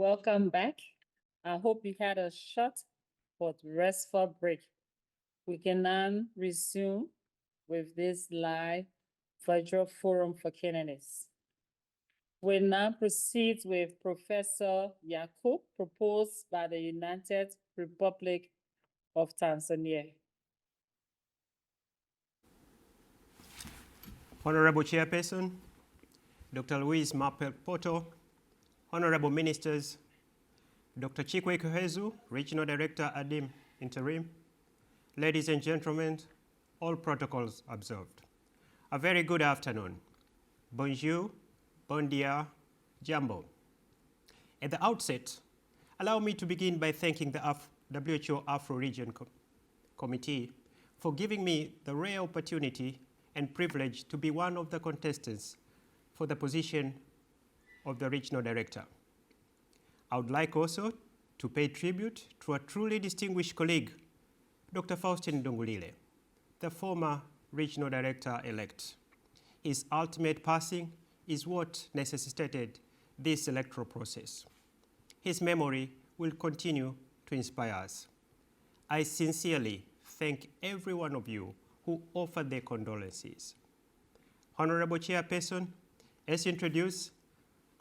Welcome back. I hope you had a short but restful break. We can now resume with this live virtual forum for candidates. We now proceed with Professor Yakub, proposed by the United Republic of Tanzania. Honorable Chairperson, Dr. Luis Mapel Poto, Honorable Ministers, Dr. Chikwe Kuhezu, Regional Director ADIM Interim, ladies and gentlemen, all protocols observed. A very good afternoon. Bonjour, bon dia, jambo. At the outset, allow me to begin by thanking the WHO Afro-Region Committee for giving me the rare opportunity and privilege to be one of the contestants for the position of the Regional Director. I would like also to pay tribute to a truly distinguished colleague, Dr. Faustin Ndungulile, the former Regional Director-elect. His ultimate passing is what necessitated this electoral process. His memory will continue to inspire us. I sincerely thank every one of you who offered their condolences. Honorable Chairperson, as introduced,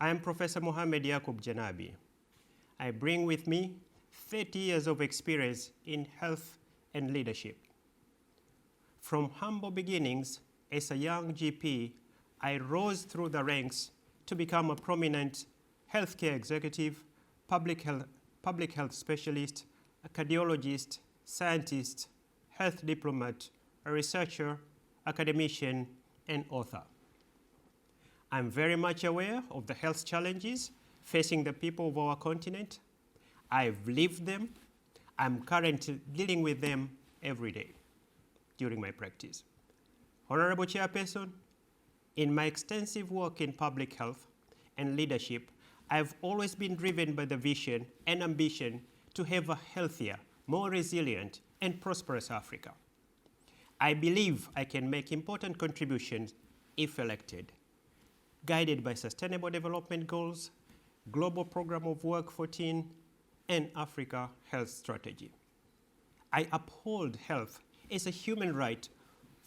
I am Professor Mohamed Yakub Janabi. I bring with me 30 years of experience in health and leadership. From humble beginnings as a young GP, I rose through the ranks to become a prominent healthcare executive, public health specialist, a cardiologist, scientist, health diplomat, a researcher, academician, and author. I'm very much aware of the health challenges facing the people of our continent. I've lived them. I'm currently dealing with them every day during my practice. Honorable Chairperson, in my extensive work in public health and leadership, I've always been driven by the vision and ambition to have a healthier, more resilient, and prosperous Africa. I believe I can make important contributions if elected, guided by Sustainable Development Goals, Global Program of Work 14, and Africa Health Strategy. I uphold health as a human right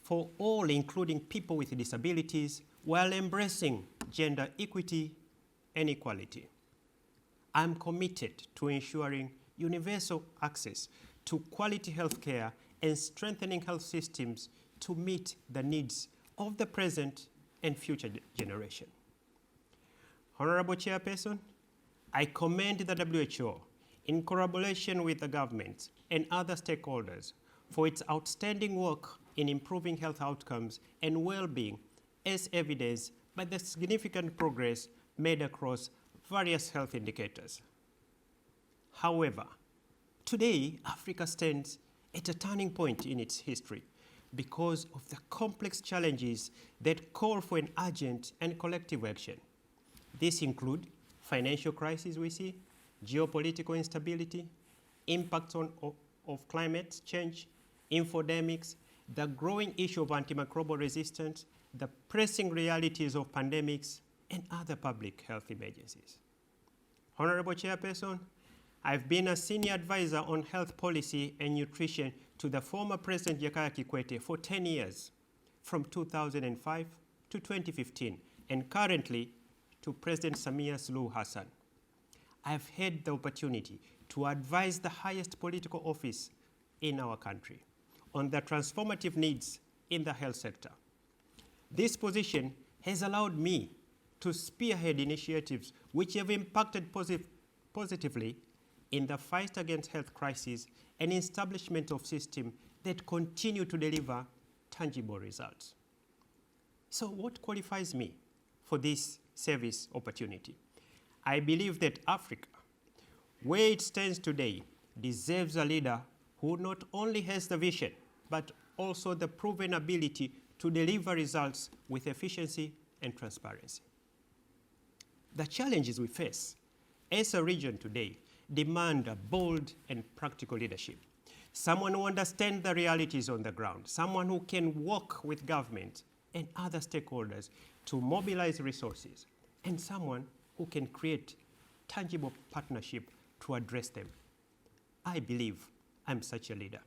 for all, including people with disabilities, while embracing gender equity and equality. I'm committed to ensuring universal access to quality health care and strengthening health systems to meet the needs of the present and future generation. Honorable Chairperson, I commend the WHO in collaboration with the government and other stakeholders for its outstanding work in improving health outcomes and well-being, as evidenced by the significant progress made across various health indicators. However, today, Africa stands at a turning point in its history because of the complex challenges that call for an urgent and collective action. These include financial crises we see, geopolitical instability, impacts of climate change, infodemics, the growing issue of antimicrobial resistance, the pressing realities of pandemics, and other public health emergencies. Honorable Chairperson, I've been a senior advisor on health policy and nutrition to the former President Jakaya Kikwete for 10 years, from 2005 to 2015, and currently to President Samia Suluhu Hassan. I've had the opportunity to advise the highest political office in our country on the transformative needs in the health sector. This position has allowed me to spearhead initiatives which have impacted positively in the fight against health crises and establishment of systems that continue to deliver tangible results. So what qualifies me for this service opportunity? I believe that Africa, where it stands today, deserves a leader who not only has the vision, but also the proven ability to deliver results with efficiency and transparency. The challenges we face as a region today demand a bold and practical leadership. Someone who understands the realities on the ground, someone who can work with government and other stakeholders to mobilize resources, and someone who can create tangible partnership to address them. I believe I'm such a leader.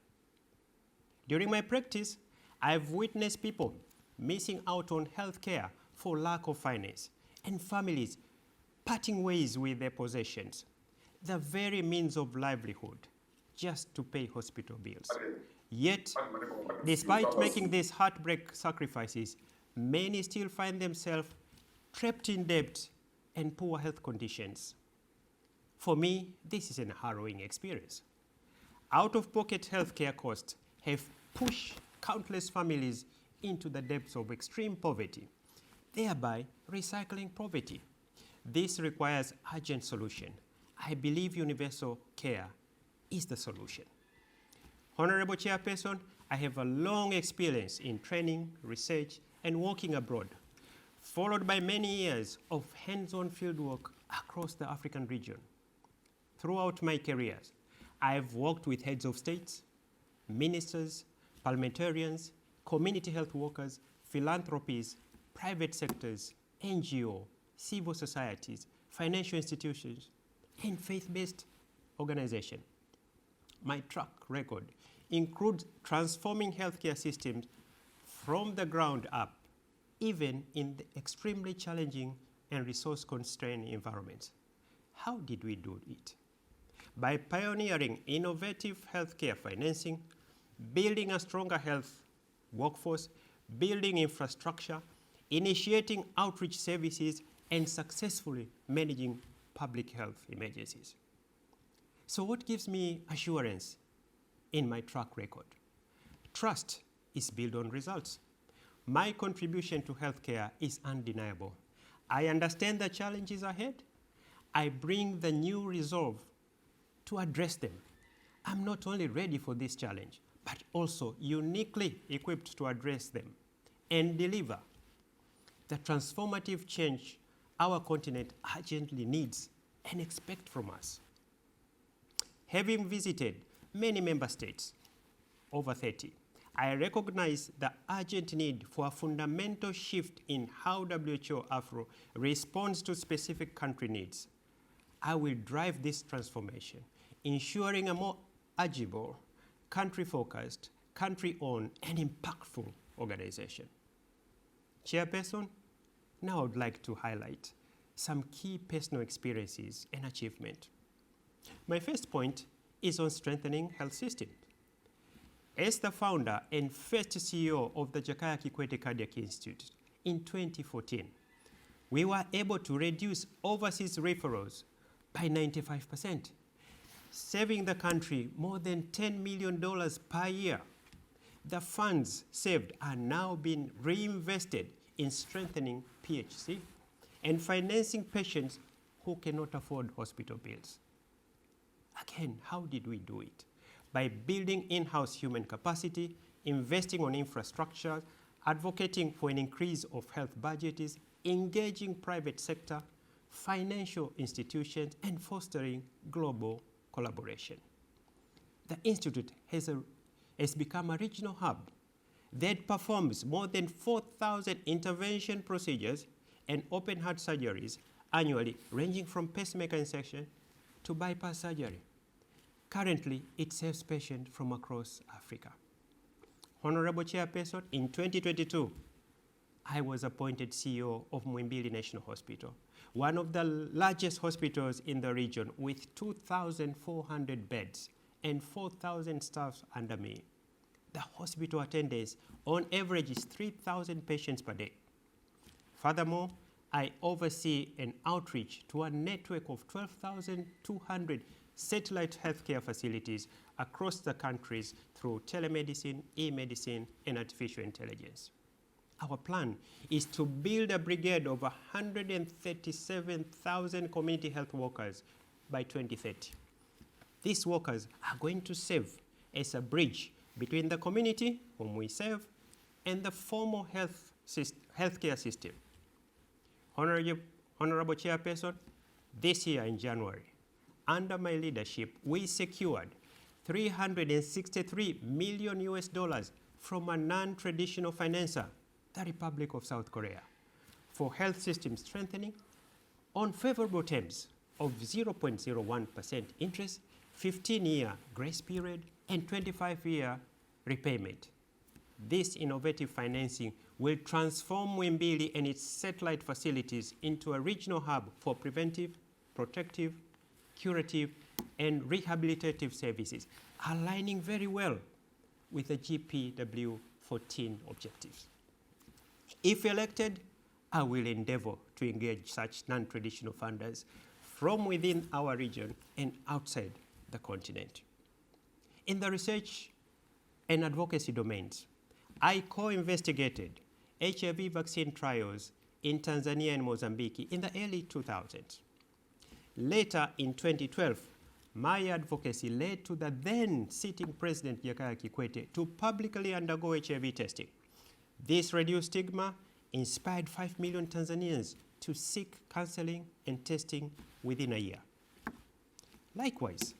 During my practice, I've witnessed people missing out on health care for lack of finance, and families parting ways with their possessions, the very means of livelihood, just to pay hospital bills. Yet, despite making these heartbreak sacrifices, many still find themselves trapped in debt and poor health conditions. For me, this is a harrowing experience. Out-of-pocket healthcare costs have pushed countless families into the depths of extreme poverty, thereby recycling poverty. This requires urgent solution. I believe universal care is the solution. Honorable Chairperson, I have a long experience in training, research, and working abroad, followed by many years of hands-on fieldwork across the African region. Throughout my careers, I have worked with heads of states, ministers, parliamentarians, community health workers, philanthropies, private sectors, NGO, civil societies, financial institutions, and faith-based organizations. My track record includes transforming healthcare systems from the ground up, even in the extremely challenging and resource-constrained environments. How did we do it? By pioneering innovative healthcare financing, building a stronger health workforce, building infrastructure, initiating outreach services, and successfully managing public health emergencies. So what gives me assurance in my track record? Trust is built on results. My contribution to healthcare is undeniable. I understand the challenges ahead. I bring the new resolve to address them. I'm not only ready for this challenge, but also uniquely equipped to address them and deliver the transformative change our continent urgently needs and expects from us. Having visited many member states, over 30, I recognize the urgent need for a fundamental shift in how WHO Afro responds to specific country needs. I will drive this transformation, ensuring a more agile, country-focused, country-owned, and impactful organization. Chairperson, now I would like to highlight some key personal experiences and achievement. My first point is on strengthening health systems. As the founder and first CEO of the Jakaya Kikwete Cardiac Institute in 2014, we were able to reduce overseas referrals by 95%, saving the country more than $10 million per year. The funds saved are now being reinvested in strengthening PHC and financing patients who cannot afford hospital bills. Again, how did we do it? By building in-house human capacity, investing on infrastructure, advocating for an increase of health budgets, engaging private sector, financial institutions, and fostering global collaboration. The Institute has become a regional hub that performs more than 4,000 intervention procedures and open heart surgeries annually, ranging from pacemaker insertion to bypass surgery. Currently, it serves patients from across Africa. Honorable Chairperson, in 2022, I was appointed CEO of Muhimbili National Hospital, one of the largest hospitals in the region with 2,400 beds and 4,000 staff under me. The hospital attendance on average is 3,000 patients per day. Furthermore, I oversee an outreach to a network of 12,200 satellite healthcare facilities across the countries through telemedicine, e-medicine, and artificial intelligence. Our plan is to build a brigade of 137,000 community health workers by 2030. These workers are going to serve as a bridge between the community whom we serve and the formal healthcare system. Honorable Chairperson, this year in January, under my leadership, we secured $363 million from a non-traditional financer, the Republic of South Korea, for health system strengthening on favorable terms of 0.01% interest, 15-year grace period, and 25-year repayment. This innovative financing will transform Muhimbili and its satellite facilities into a regional hub for preventive, protective, curative, and rehabilitative services, aligning very well with the GPW 14 objectives. If elected, I will endeavor to engage such non-traditional funders from within our region and outside the continent. In the research and advocacy domains, I co-investigated HIV vaccine trials in Tanzania and Mozambique in the early 2000s. Later, in 2012, my advocacy led to the then sitting President Jakaya Kikwete to publicly undergo HIV testing. This reduced stigma inspired 5 million Tanzanians to seek counseling and testing within a year. Likewise,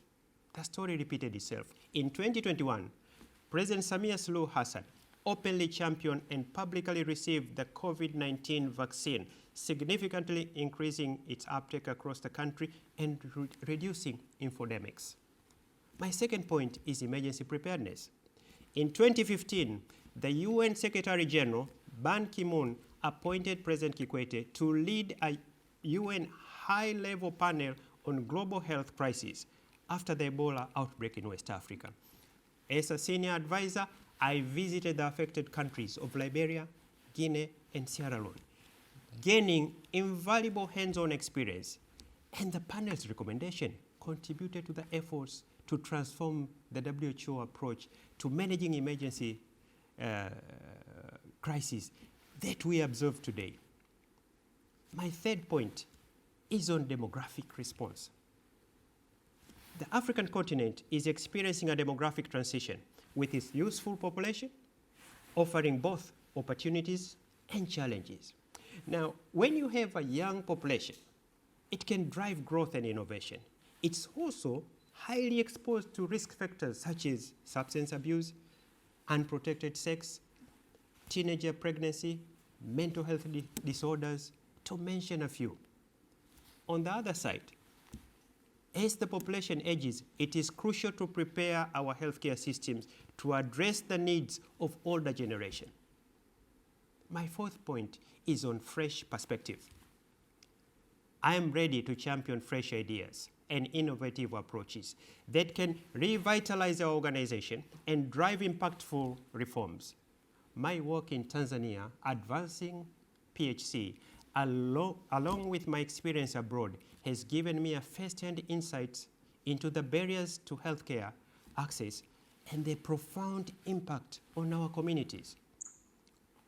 the story repeated itself. In 2021, President Samia Suluhu Hassan openly championed and publicly received the COVID-19 vaccine, significantly increasing its uptake across the country and reducing infodemics. My second point is emergency preparedness. In 2015, the UN Secretary General Ban Ki-moon appointed President Kikwete to lead a UN high-level panel on global health crisis after the Ebola outbreak in West Africa. As a senior advisor, I visited the affected countries of Liberia, Guinea, and Sierra Leone, gaining invaluable hands-on experience, and the panel's recommendation contributed to the efforts to transform the WHO approach to managing emergency crises that we observe today. My third point is on demographic response. The African continent is experiencing a demographic transition with its youthful population, offering both opportunities and challenges. Now, when you have a young population, it can drive growth and innovation. It's also highly exposed to risk factors such as substance abuse, unprotected sex, teenager pregnancy, mental health disorders, to mention a few. On the other side, as the population ages, it is crucial to prepare our healthcare systems to address the needs of older generation. My fourth point is on fresh perspective. I am ready to champion fresh ideas and innovative approaches that can revitalize our organization and drive impactful reforms. My work in Tanzania, advancing PHC, along with my experience abroad, has given me a first-hand insight into the barriers to healthcare access and their profound impact on our communities.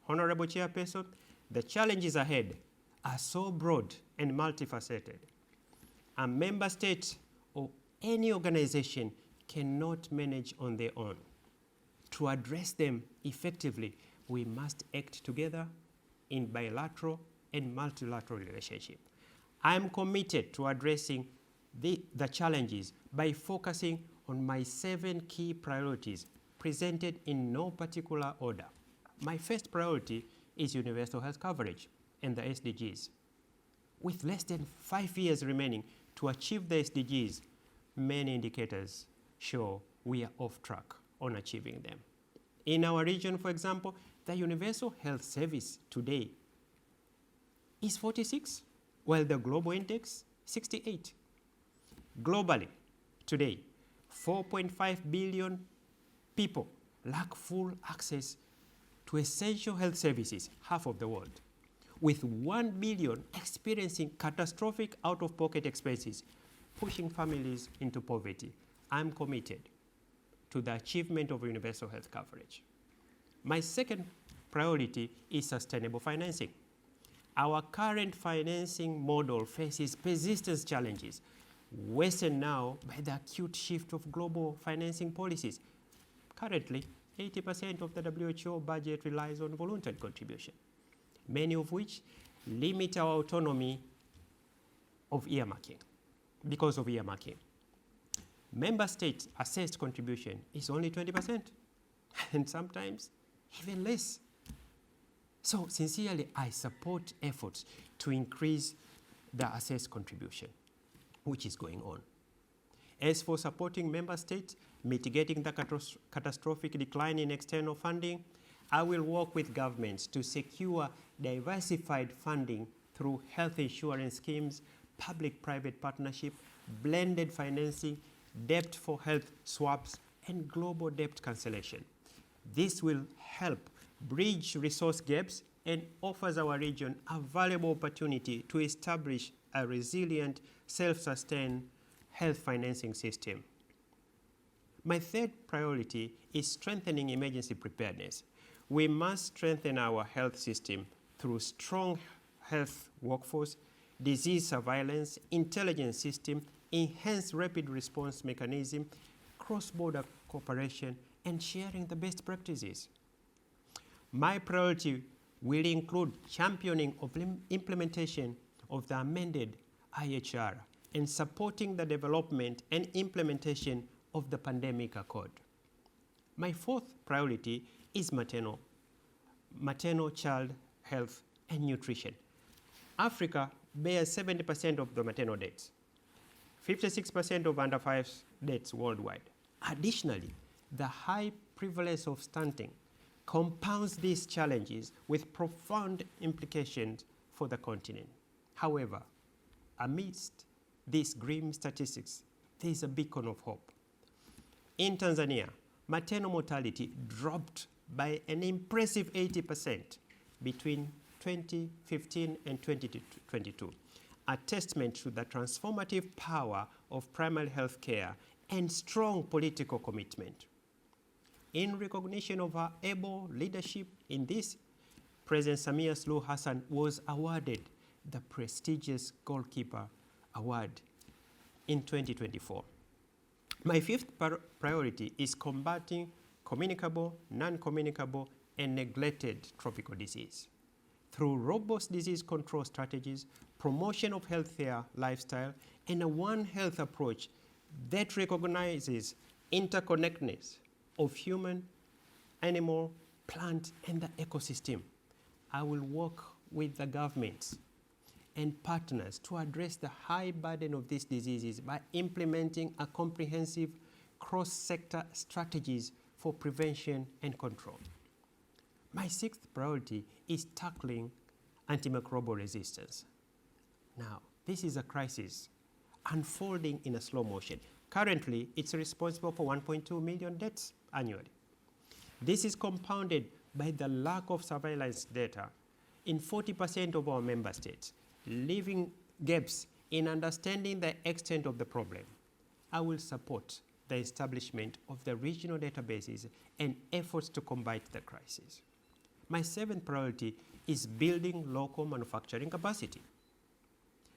Honorable Chairperson, the challenges ahead are so broad and multifaceted. A member state or any organization cannot manage on their own. To address them effectively, we must act together in bilateral and multilateral relationship. I am committed to addressing the challenges by focusing on my 7 key priorities presented in no particular order. My first priority is universal health coverage and the SDGs. With less than 5 years remaining to achieve the SDGs, many indicators show we are off track on achieving them. In our region, for example, the universal health service today is 46, while the global index, 68. Globally, today, 4.5 billion people lack full access to essential health services, half of the world, with 1 billion experiencing catastrophic out-of-pocket expenses, pushing families into poverty. I'm committed to the achievement of universal health coverage. My second priority is sustainable financing. Our current financing model faces persistent challenges, worsened now by the acute shift of global financing policies. Currently, 80% of the WHO budget relies on voluntary contribution, many of which limit our autonomy of earmarking because of earmarking. Member states' assessed contribution is only 20%, and sometimes even less. So sincerely, I support efforts to increase the assessed contribution. which is going on. As for supporting member states, mitigating the catastrophic decline in external funding, I will work with governments to secure diversified funding through health insurance schemes, public-private partnership, blended financing, debt for health swaps, and global debt cancellation. This will help bridge resource gaps and offers our region a valuable opportunity to establish a resilient, self-sustained health financing system. My third priority is strengthening emergency preparedness. We must strengthen our health system through strong health workforce, disease surveillance, intelligence system, enhanced rapid response mechanism, cross-border cooperation, and sharing the best practices. My priority will include championing of implementation of the amended IHR and supporting the development and implementation of the pandemic accord. My fourth priority is maternal child health and nutrition. Africa bears 70% of the maternal deaths, 56% of under 5 deaths worldwide. Additionally, the high prevalence of stunting compounds these challenges with profound implications for the continent. However, amidst these grim statistics, there is a beacon of hope. In Tanzania, maternal mortality dropped by an impressive 80% between 2015 and 2022, a testament to the transformative power of primary health care and strong political commitment. In recognition of her able leadership in this, President Samia Suluhu Hassan was awarded the prestigious Goalkeeper Award in 2024. My fifth priority is combating communicable, non-communicable, and neglected tropical disease. Through robust disease control strategies, promotion of healthier lifestyle, and a One Health approach that recognizes interconnectedness of human, animal, plant, and the ecosystem, I will work with the governments and partners to address the high burden of these diseases by implementing a comprehensive cross-sector strategies for prevention and control. My sixth priority is tackling antimicrobial resistance. Now, this is a crisis unfolding in a slow motion. Currently, it's responsible for 1.2 million deaths annually. This is compounded by the lack of surveillance data in 40% of our member states, leaving gaps in understanding the extent of the problem. I will support the establishment of the regional databases and efforts to combat the crisis. My seventh priority is building local manufacturing capacity.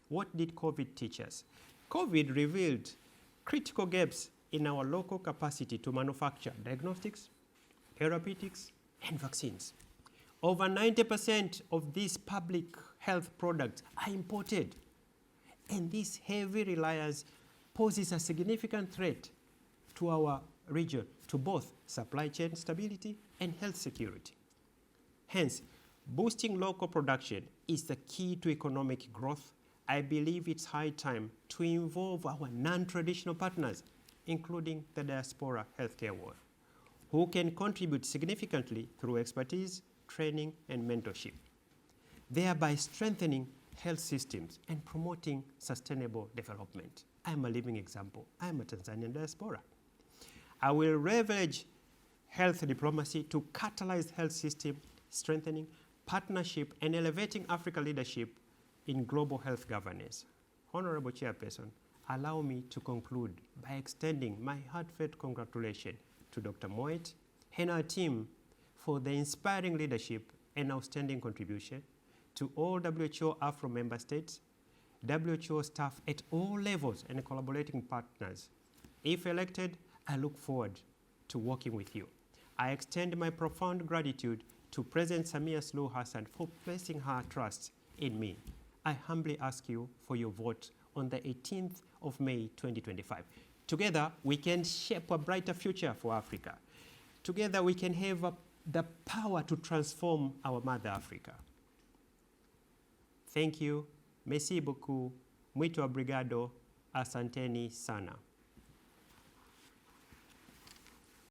What did COVID teach us? COVID revealed critical gaps in our local capacity to manufacture diagnostics, therapeutics, and vaccines. Over 90% of these public health products are imported, and this heavy reliance poses a significant threat to our region, to both supply chain stability and health security. Hence, boosting local production is the key to economic growth. I believe it's high time to involve our non-traditional partners, including the diaspora healthcare world, who can contribute significantly through expertise, training, and mentorship, thereby strengthening health systems and promoting sustainable development. I'm a living example. I'm a Tanzanian diaspora. I will leverage health diplomacy to catalyze health system strengthening, partnership, and elevating Africa leadership in global health governance. Honorable Chairperson, allow me to conclude by extending my heartfelt congratulations to Dr. Moet and our team for the inspiring leadership and outstanding contribution, to all WHO Afro member states, WHO staff at all levels, and collaborating partners. If elected, I look forward to working with you. I extend my profound gratitude to President Samia Suluhu Hassan for placing her trust in me. I humbly ask you for your vote on the 18th of May 2025. Together, we can shape a brighter future for Africa. Together, we can have the power to transform our mother Africa. Thank you. Merci beaucoup. Muito obrigado. Asanteni sana.